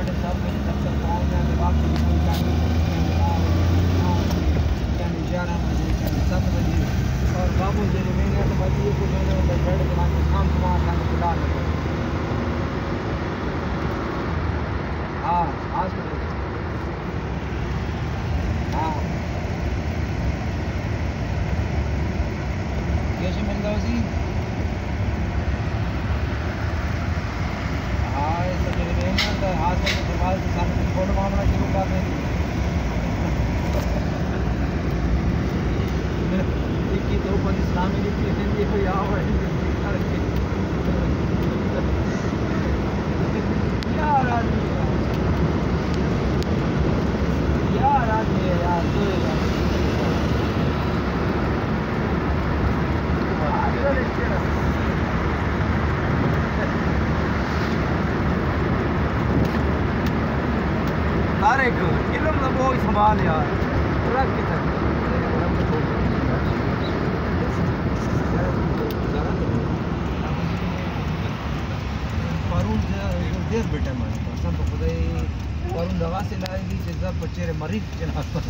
साढ़े 7 बजे तक पहुँच जाएंगे। बाकी कोई टाइम यानी 11 बजे यानी 7 बजे और बाबू जी ने मैंने तो भाई ये कुछ मैंने बेड बना के शाम को बुला लेंगे। हाँ हॉस्पिटल हाँ कैसे मिल गया उसी हाँ ऐसा मेरे मैंने तो हॉस्पिटल के बाद सामने फोटो मामला शुरू कर देंगे। की तो पर इस्लामी लिखी हिंदी को याद है यार आदमी है यार तारिक इल्म का बहुत संभाल यार रख के तक देश बेटा माने सब खुदाई करून दवा से लाएगी जैसा बच्चे मरीज जनाब पर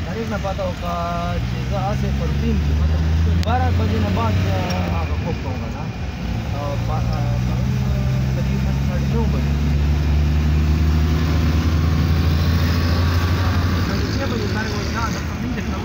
तारीख में पता होगा जैसा से प्रोटीन की मतलब 12 बजे के बाद आपको खूब होगा ना और तकरीबन 9:30 बजे 6 बजे सारे वो ना तो नहीं देखना